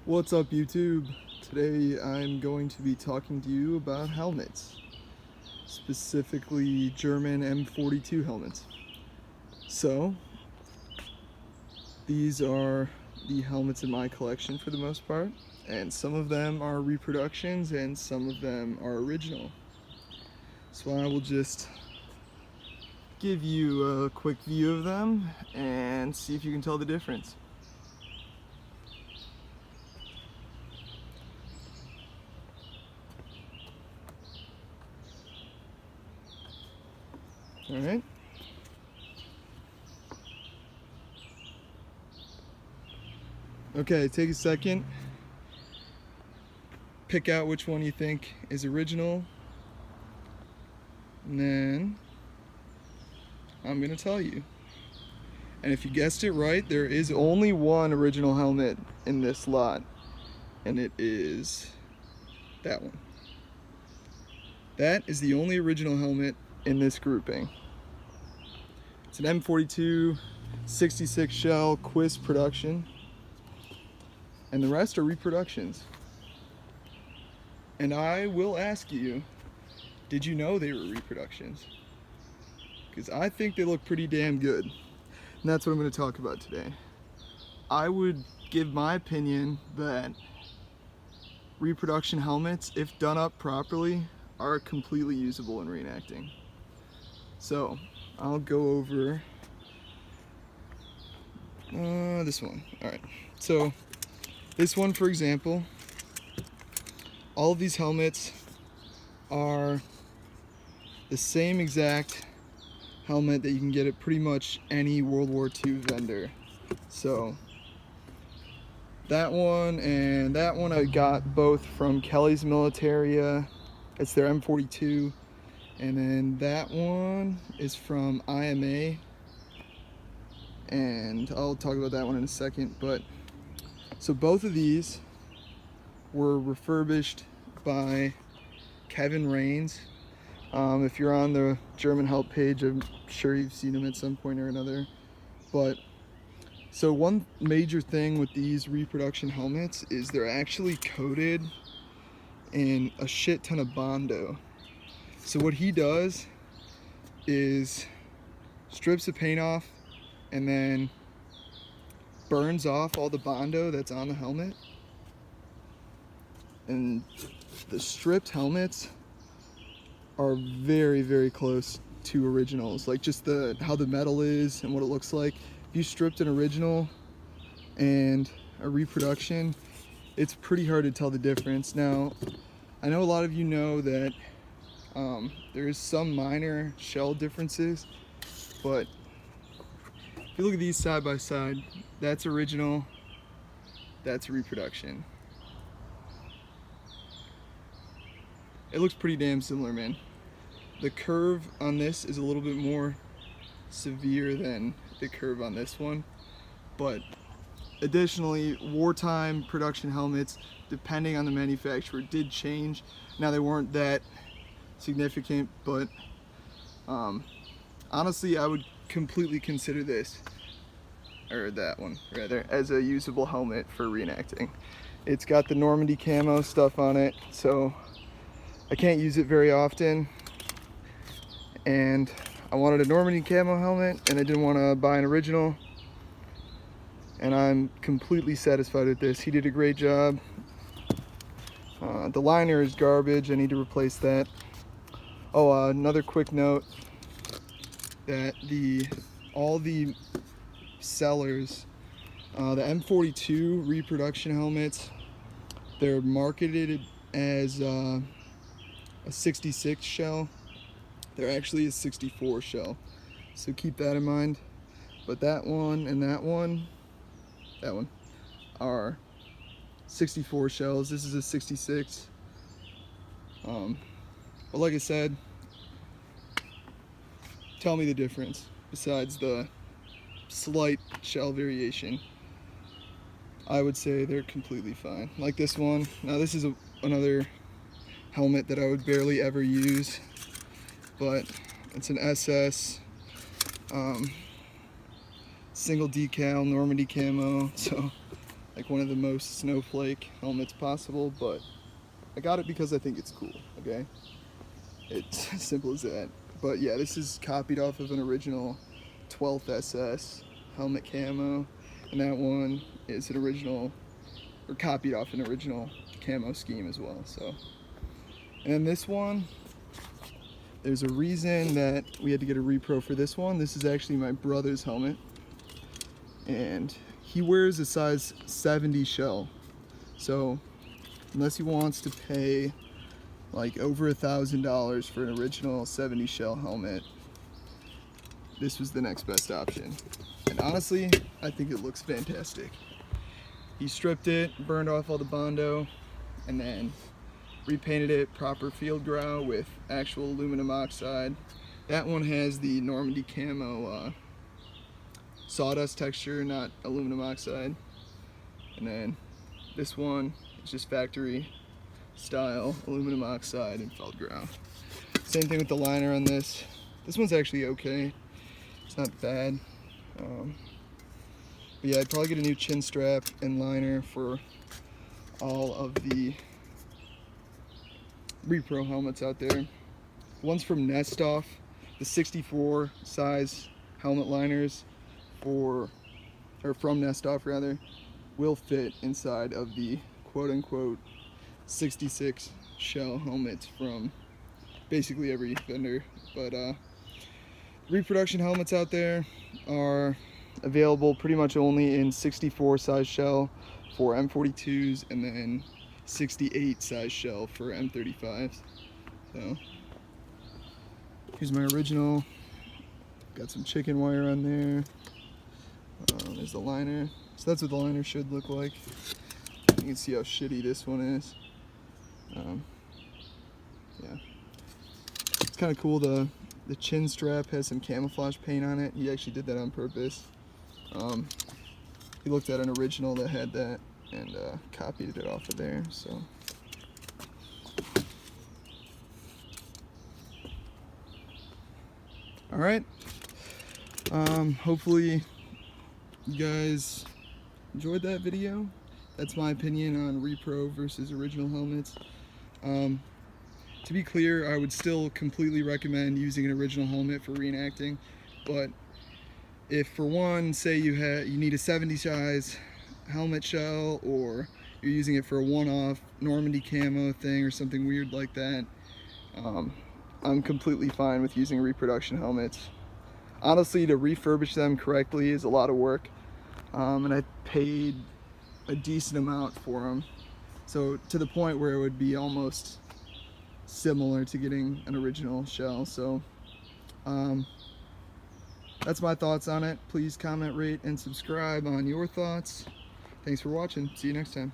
What's up, YouTube? Today I'm going to be talking to you about helmets, specifically German M42 helmets. So, these are the helmets in my collection for the most part, and some of them are reproductions and some of them are original. So I will just give you a quick view of them and see if you can tell the difference. All right. Okay, take a second. Pick out which one you think is original. And then I'm gonna tell you. And if you guessed it right, there is only one original helmet in this lot. And it is that one. That is the only original helmet in this grouping. It's an M42 66 shell Quiz production, and the rest are reproductions. And I will ask you, did you know they were reproductions? Because I think they look pretty damn good, and that's what I'm going to talk about today. I would give my opinion that reproduction helmets, if done up properly, are completely usable in reenacting. So I'll go over this one. Alright, so this one, for example, all of these helmets are the same exact helmet that you can get at pretty much any World War II vendor. So that one and that one I got both from Kelly's Militaria. It's their M42. And then that one is from IMA, and I'll talk about that one in a second. But so both of these were refurbished by Kevin Rains. If you're on the German help page, I'm sure you've seen him at some point or another. But so one major thing with these reproduction helmets is they're actually coated in a shit ton of Bondo. So what he does is strips the paint off and then burns off all the Bondo that's on the helmet. And the stripped helmets are very, very close to originals. Like just how the metal is and what it looks like. If you stripped an original and a reproduction, it's pretty hard to tell the difference. Now, I know a lot of you know that there's some minor shell differences, but if you look at these side by side, that's original, that's reproduction. It looks pretty damn similar, man. The curve on this is a little bit more severe than the curve on this one, but additionally, wartime production helmets, depending on the manufacturer, did change. Now, they weren't that significant, but honestly, I would completely consider this, or that one rather, as a usable helmet for reenacting. It's got the Normandy camo stuff on it, so I can't use it very often, and I wanted a Normandy camo helmet and I didn't want to buy an original, and I'm completely satisfied with this. He did a great job. The liner is garbage, I need to replace that. Oh, another quick note, that all the sellers, the M42 reproduction helmets, they're marketed as a 66 shell. They're actually a 64 shell, so keep that in mind. But that one and that one are 64 shells. This is a 66. But like I said, tell me the difference besides the slight shell variation. I would say they're completely fine. Like this one. Now this is another helmet that I would barely ever use, but it's an SS single decal Normandy camo, so like one of the most snowflake helmets possible, but I got it because I think it's cool, okay? It's as simple as that. But yeah, this is copied off of an original 12th SS helmet camo, and that one is an original, or copied off an original camo scheme as well. So, and then this one, there's a reason that we had to get a repro for this one. This is actually my brother's helmet, and he wears a size 70 shell. So unless he wants to pay like over $1,000 for an original 70 shell helmet, this was the next best option. And honestly, I think it looks fantastic. He stripped it, burned off all the Bondo, and then repainted it proper field grau with actual aluminum oxide. That one has the Normandy camo sawdust texture, not aluminum oxide. And then this one is just factory style aluminum oxide and felt grau. Same thing with the liner on this. This one's actually okay. It's not bad. But yeah, I'd probably get a new chin strap and liner for all of the repro helmets out there. One's from Nestoff, the 64 size helmet liners from Nestoff rather, will fit inside of the quote-unquote 66 shell helmets from basically every vendor. But Reproduction helmets out there are available pretty much only in 64 size shell for M42s, and then 68 size shell for M35s. So here's my original. Got some chicken wire on there. There's the liner. So that's what the liner should look like. You can see how shitty this one is. Yeah, it's kind of cool. The chin strap has some camouflage paint on it. He actually did that on purpose. He looked at an original that had that and copied it off of there. So all right, hopefully you guys enjoyed that video. That's my opinion on repro versus original helmets. To be clear, I would still completely recommend using an original helmet for reenacting, but if for one, say you need a 70 size helmet shell, or you're using it for a one-off Normandy camo thing or something weird like that, I'm completely fine with using reproduction helmets. Honestly, to refurbish them correctly is a lot of work, and I paid a decent amount for them, so to the point where it would be almost similar to getting an original shell. So that's my thoughts on it. Please comment, rate, and subscribe on your thoughts. Thanks for watching. See you next time.